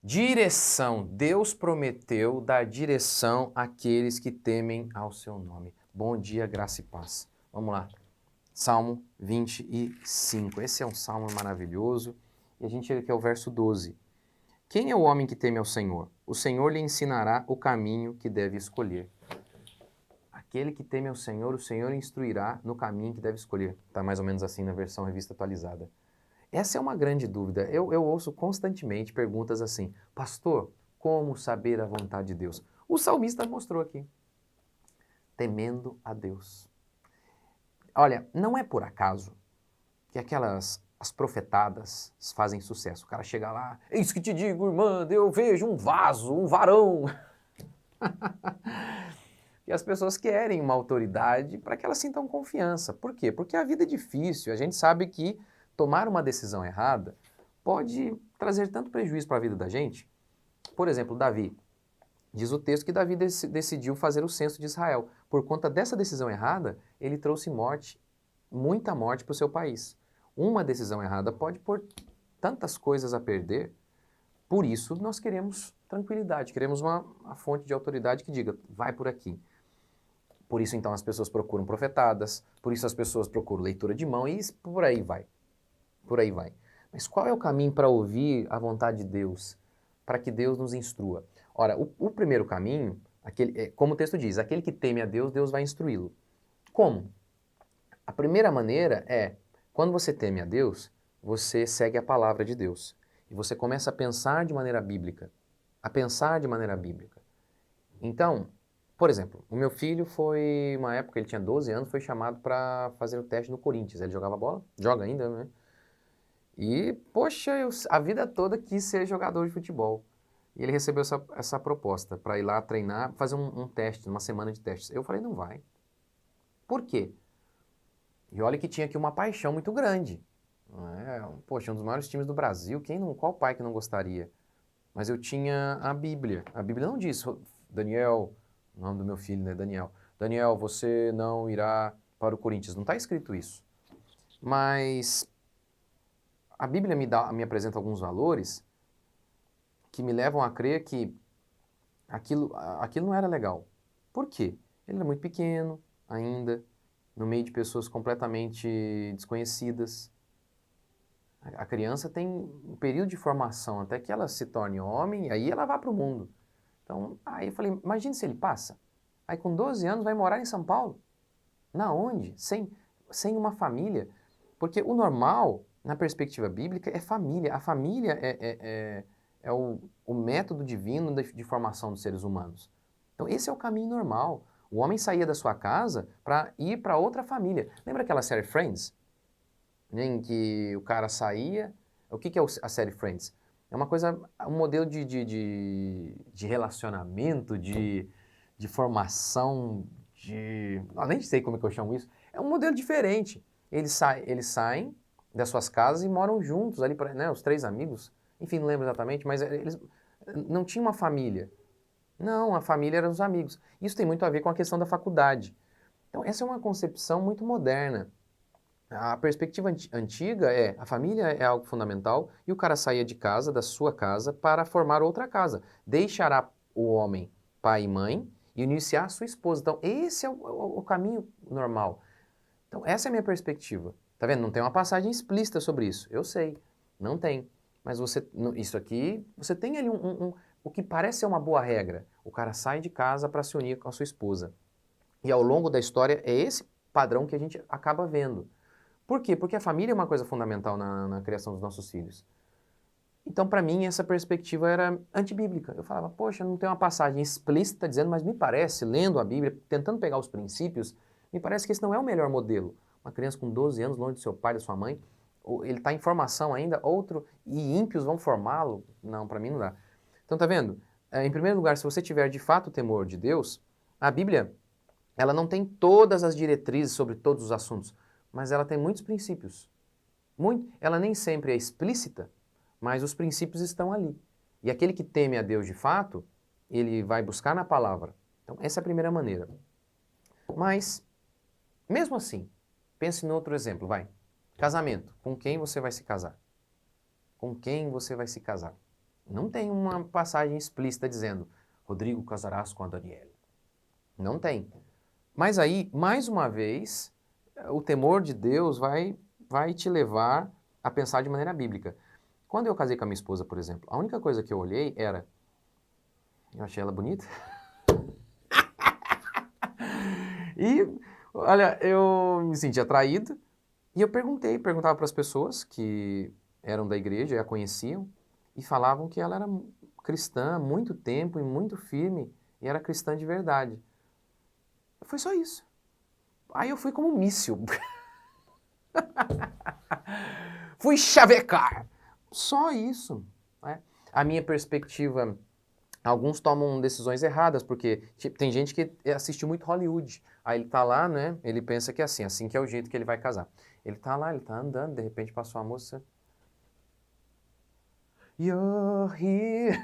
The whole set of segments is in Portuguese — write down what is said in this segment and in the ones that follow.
Direção. Deus prometeu dar direção àqueles que temem ao seu nome. Bom dia, graça e paz. Vamos lá. Salmo 25. Esse é um salmo maravilhoso. E a gente chega aqui ao verso 12. Quem é o homem que teme ao Senhor? O Senhor lhe ensinará o caminho que deve escolher. Aquele que teme ao Senhor, o Senhor instruirá no caminho que deve escolher. Está mais ou menos assim na versão revista atualizada. Essa é uma grande dúvida. Eu ouço constantemente perguntas assim, pastor, como saber a vontade de Deus? O salmista mostrou aqui, temendo a Deus. Olha, não é por acaso que as profetadas fazem sucesso. O cara chega lá, eis que te digo, irmã, eu vejo um vaso, um varão. E as pessoas querem uma autoridade para que elas sintam confiança. Por quê? Porque a vida é difícil, a gente sabe que tomar uma decisão errada pode trazer tanto prejuízo para a vida da gente. Por exemplo, Davi. Diz o texto que Davi decidiu fazer o censo de Israel. Por conta dessa decisão errada, ele trouxe morte, muita morte para o seu país. Uma decisão errada pode pôr tantas coisas a perder. Por isso, nós queremos tranquilidade, queremos uma fonte de autoridade que diga, vai por aqui. Por isso, então, as pessoas procuram profetadas, por isso as pessoas procuram leitura de mão e por aí vai. Por aí vai. Mas qual é o caminho para ouvir a vontade de Deus? Para que Deus nos instrua? Ora, o primeiro caminho, como o texto diz, aquele que teme a Deus, Deus vai instruí-lo. Como? A primeira maneira é, quando você teme a Deus, você segue a palavra de Deus. E você começa a pensar de maneira bíblica. A pensar de maneira bíblica. Então, por exemplo, o meu filho foi, uma época, ele tinha 12 anos, foi chamado para fazer o teste no Corinthians. Ele jogava bola, joga ainda, né? E, poxa, a vida toda quis ser jogador de futebol. E ele recebeu essa proposta para ir lá treinar, fazer um teste, uma semana de testes. Eu falei, não vai. Por quê? E olha que tinha aqui uma paixão muito grande. Poxa, um dos maiores times do Brasil, qual pai que não gostaria? Mas eu tinha a Bíblia. A Bíblia não diz, Daniel, o nome do meu filho, né, Daniel. Daniel, você não irá para o Corinthians. Não está escrito isso. Mas a Bíblia me apresenta alguns valores que me levam a crer que aquilo não era legal. Por quê? Ele era muito pequeno ainda, no meio de pessoas completamente desconhecidas. A criança tem um período de formação até que ela se torne homem e aí ela vá para o mundo. Então, aí eu falei, imagine se ele passa. Aí com 12 anos vai morar em São Paulo. Na onde? Sem uma família. Porque o normal, na perspectiva bíblica, é família. A família é o método divino de formação dos seres humanos. Então esse é o caminho normal. O homem saía da sua casa para ir para outra família. Lembra aquela série Friends? Em que o cara saía... O que é a série Friends? É uma coisa, um modelo de relacionamento, de formação, nem sei como é que eu chamo isso. É um modelo diferente. Eles saem das suas casas e moram juntos ali, né, os três amigos. Enfim, não lembro exatamente, mas eles não tinham uma família. Não, a família eram os amigos. Isso tem muito a ver com a questão da faculdade. Então, essa é uma concepção muito moderna. A perspectiva antiga é, a família é algo fundamental e o cara saía de casa, da sua casa, para formar outra casa. Deixará o homem pai e mãe e iniciar a sua esposa. Então, esse é o caminho normal. Então, essa é a minha perspectiva. Tá vendo? Não tem uma passagem explícita sobre isso. Eu sei, não tem. Mas isso aqui, você tem ali o que parece ser uma boa regra. O cara sai de casa para se unir com a sua esposa. E ao longo da história, é esse padrão que a gente acaba vendo. Por quê? Porque a família é uma coisa fundamental na criação dos nossos filhos. Então, para mim, essa perspectiva era antibíblica. Eu falava, poxa, não tem uma passagem explícita dizendo, mas me parece, lendo a Bíblia, tentando pegar os princípios, me parece que esse não é o melhor modelo. Uma criança com 12 anos, longe do seu pai, da sua mãe, ele está em formação ainda, e ímpios vão formá-lo? Não, para mim não dá. Então, tá vendo? Em primeiro lugar, se você tiver de fato o temor de Deus, a Bíblia, ela não tem todas as diretrizes sobre todos os assuntos, mas ela tem muitos princípios. Ela nem sempre é explícita, mas os princípios estão ali. E aquele que teme a Deus de fato, ele vai buscar na palavra. Então, essa é a primeira maneira. Mas, mesmo assim, pense em outro exemplo, vai. Casamento. Com quem você vai se casar? Com quem você vai se casar? Não tem uma passagem explícita dizendo, Rodrigo casarás com a Daniela. Não tem. Mas aí, mais uma vez, o temor de Deus vai te levar a pensar de maneira bíblica. Quando eu casei com a minha esposa, por exemplo, a única coisa que eu olhei era, eu achei ela bonita. E, olha, eu me senti atraído e eu perguntava para as pessoas que eram da igreja e a conheciam e falavam que ela era cristã há muito tempo e muito firme e era cristã de verdade. Foi só isso. Aí eu fui como um míssil. Fui chavecar. Só isso. Né? A minha perspectiva, alguns tomam decisões erradas, porque tem gente que assiste muito Hollywood. Aí ele tá lá, né? Ele pensa que é assim que é o jeito que ele vai casar. Ele tá lá, ele tá andando, de repente passou uma moça. You're here.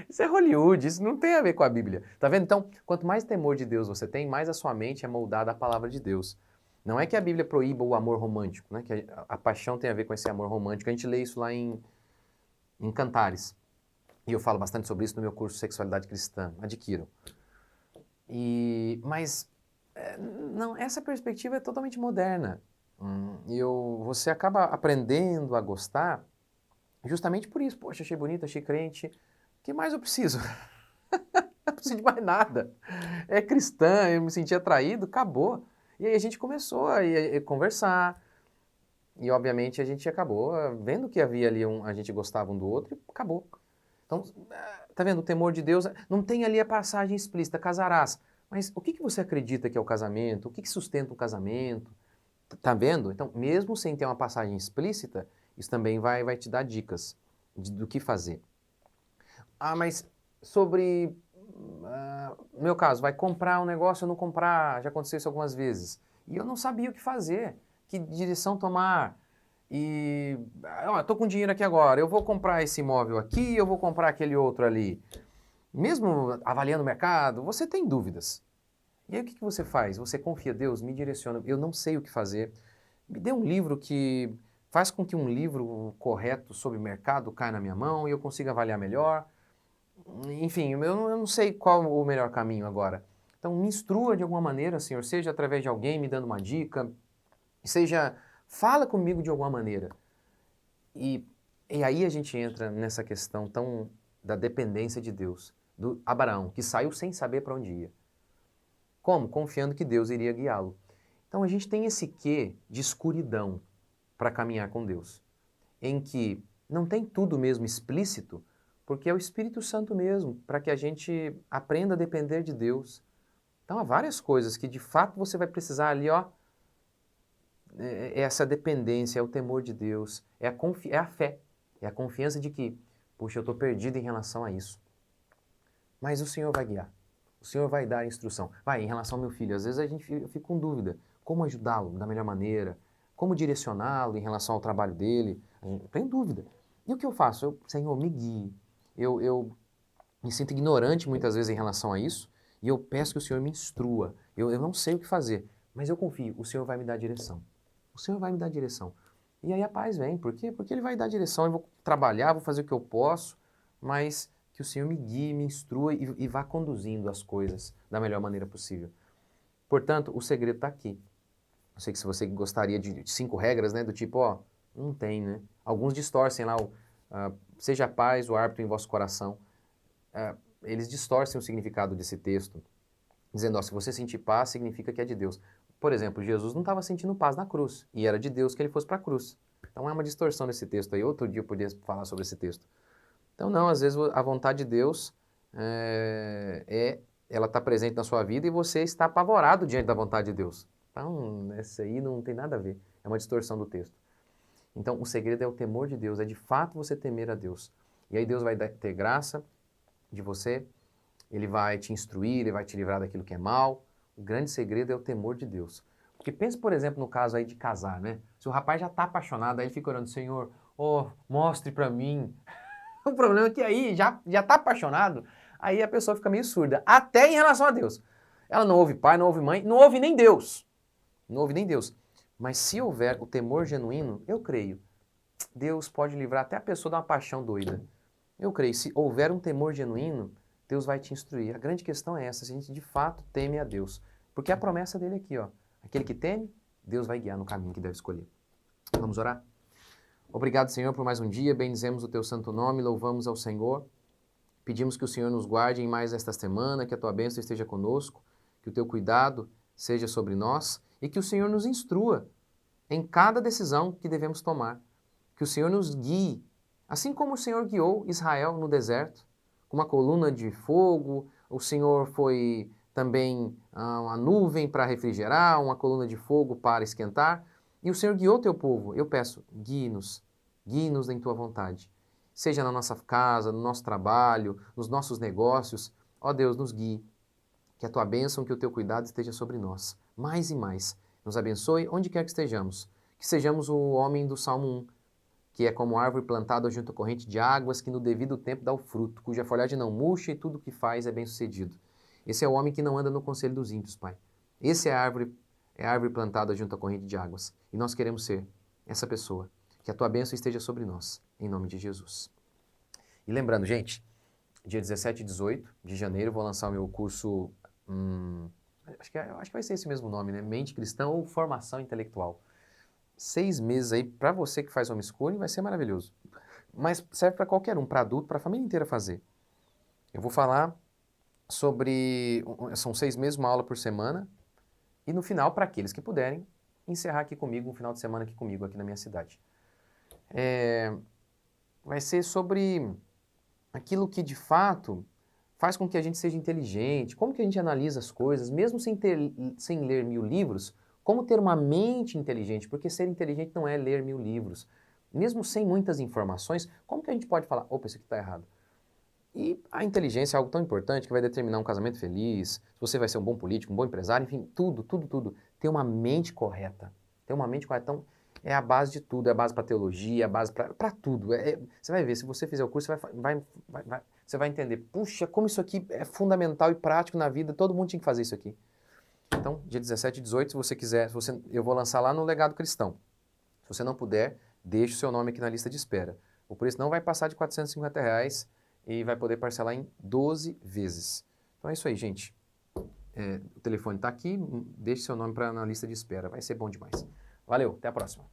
Isso é Hollywood, isso não tem a ver com a Bíblia. Tá vendo? Então, quanto mais temor de Deus você tem, mais a sua mente é moldada à palavra de Deus. Não é que a Bíblia proíba o amor romântico, né? Que a paixão tem a ver com esse amor romântico. A gente lê isso lá em Cantares. E eu falo bastante sobre isso no meu curso Sexualidade Cristã. Adquiram. Mas não, essa perspectiva é totalmente moderna. Você acaba aprendendo a gostar justamente por isso. Poxa, achei bonito, achei crente. O que mais eu preciso? Não preciso de mais nada. É cristã, eu me senti atraído, acabou. E aí a gente começou a conversar. E obviamente a gente acabou vendo que havia ali a gente gostava um do outro e acabou. Então, tá vendo? O temor de Deus, não tem ali a passagem explícita, casarás. Mas o que você acredita que é o casamento? O que sustenta o casamento? Tá vendo? Então, mesmo sem ter uma passagem explícita, isso também vai te dar dicas do que fazer. Mas sobre no meu caso, vai comprar um negócio ou não comprar, já aconteceu isso algumas vezes. E eu não sabia o que fazer, que direção tomar. E, tô com dinheiro aqui agora, eu vou comprar esse imóvel aqui, eu vou comprar aquele outro ali. Mesmo avaliando o mercado, você tem dúvidas. E aí o que você faz? Você confia, Deus, me direciona, eu não sei o que fazer. Me dê um livro que faz com que um livro correto sobre mercado caia na minha mão e eu consiga avaliar melhor. Enfim, eu não sei qual o melhor caminho agora. Então me instrua de alguma maneira, Senhor, seja através de alguém me dando uma dica, seja, fala comigo de alguma maneira. E aí a gente entra nessa questão tão da dependência de Deus, do Abraão, que saiu sem saber para onde ia. Como? Confiando que Deus iria guiá-lo. Então a gente tem esse quê de escuridão para caminhar com Deus, em que não tem tudo mesmo explícito, porque é o Espírito Santo mesmo, para que a gente aprenda a depender de Deus. Então há várias coisas que de fato você vai precisar ali, essa dependência, é o temor de Deus, é a fé, é a confiança de que, puxa, eu estou perdido em relação a isso. Mas o Senhor vai guiar, o Senhor vai dar a instrução. Vai, em relação ao meu filho, às vezes eu fico com dúvida, como ajudá-lo da melhor maneira, como direcioná-lo em relação ao trabalho dele, eu tenho dúvida. E o que eu faço? Senhor, me guie. Eu me sinto ignorante muitas vezes em relação a isso, e eu peço que o Senhor me instrua. Eu não sei o que fazer, mas eu confio, o Senhor vai me dar direção. O Senhor vai me dar direção. E aí a paz vem. Por quê? Porque Ele vai dar direção. Eu vou trabalhar, vou fazer o que eu posso, mas que o Senhor me guie, me instrua e vá conduzindo as coisas da melhor maneira possível. Portanto, o segredo está aqui. Eu sei que se você gostaria de 5 regras, né, do tipo, não tem, né? Alguns distorcem lá seja a paz, o árbitro em vosso coração. Eles distorcem o significado desse texto, dizendo, se você sentir paz, significa que é de Deus. Por exemplo, Jesus não estava sentindo paz na cruz, e era de Deus que ele fosse para a cruz. Então é uma distorção desse texto aí. Outro dia eu podia falar sobre esse texto. Então não, às vezes a vontade de Deus ela está presente na sua vida e você está apavorado diante da vontade de Deus. Então, essa aí não tem nada a ver. É uma distorção do texto. Então, o segredo é o temor de Deus, é de fato você temer a Deus. E aí Deus vai ter graça de você, Ele vai te instruir, Ele vai te livrar daquilo que é mal. O grande segredo é o temor de Deus. Porque pensa, por exemplo, no caso aí de casar, né? Se o rapaz já está apaixonado, aí ele fica orando, Senhor, mostre para mim. O problema é que aí já está apaixonado, aí a pessoa fica meio surda, até em relação a Deus. Ela não ouve pai, não ouve mãe, não ouve nem Deus. Não ouve nem Deus. Mas se houver o temor genuíno, eu creio. Deus pode livrar até a pessoa de uma paixão doida. Eu creio, se houver um temor genuíno, Deus vai te instruir. A grande questão é essa, se a gente de fato teme a Deus. Porque a promessa dele aqui, ó, aquele que teme, Deus vai guiar no caminho que deve escolher. Vamos orar? Obrigado, Senhor, por mais um dia, bendizemos o teu santo nome, louvamos ao Senhor. Pedimos que o Senhor nos guarde em mais esta semana, que a tua bênção esteja conosco, que o teu cuidado seja sobre nós e que o Senhor nos instrua em cada decisão que devemos tomar. Que o Senhor nos guie, assim como o Senhor guiou Israel no deserto, com uma coluna de fogo, o Senhor foi também uma nuvem para refrigerar, uma coluna de fogo para esquentar, e o Senhor guiou teu povo. Eu peço, guie-nos em tua vontade. Seja na nossa casa, no nosso trabalho, nos nossos negócios. Ó Deus, nos guie. Que a tua bênção, que o teu cuidado esteja sobre nós. Mais e mais. Nos abençoe onde quer que estejamos. Que sejamos o homem do Salmo 1, que é como árvore plantada junto à corrente de águas, que no devido tempo dá o fruto, cuja folhagem não murcha e tudo o que faz é bem-sucedido. Esse é o homem que não anda no conselho dos ímpios, Pai. Esse é a árvore plantada junto à corrente de águas. E nós queremos ser essa pessoa. Que a tua bênção esteja sobre nós, em nome de Jesus. E lembrando, gente, dia 17 e 18 de janeiro eu vou lançar o meu curso, acho que vai ser esse mesmo nome, né? Mente Cristã ou Formação Intelectual. 6 meses aí, para você que faz homeschooling, vai ser maravilhoso. Mas serve para qualquer um, para adulto, para a família inteira fazer. Eu vou falar sobre, são 6 meses, uma aula por semana, e no final, para aqueles que puderem, encerrar aqui comigo, um final de semana aqui comigo, aqui na minha cidade. Vai ser sobre aquilo que de fato faz com que a gente seja inteligente, como que a gente analisa as coisas, mesmo sem ler 1000 livros, como ter uma mente inteligente, porque ser inteligente não é ler 1000 livros. Mesmo sem muitas informações, como que a gente pode falar, opa, isso aqui está errado? E a inteligência é algo tão importante que vai determinar um casamento feliz, se você vai ser um bom político, um bom empresário, enfim, tudo. Ter uma mente correta. Ter uma mente correta. Então, é a base de tudo, é a base para teologia, é a base para tudo. Você vai ver, se você fizer o curso, você vai entender, puxa, como isso aqui é fundamental e prático na vida, todo mundo tinha que fazer isso aqui. Então, dia 17 e 18, se você quiser, eu vou lançar lá no Legado Cristão. Se você não puder, deixe o seu nome aqui na lista de espera. O preço não vai passar de R$450 e vai poder parcelar em 12 vezes. Então é isso aí, gente. O telefone está aqui, deixe seu nome na lista de espera, vai ser bom demais. Valeu, até a próxima.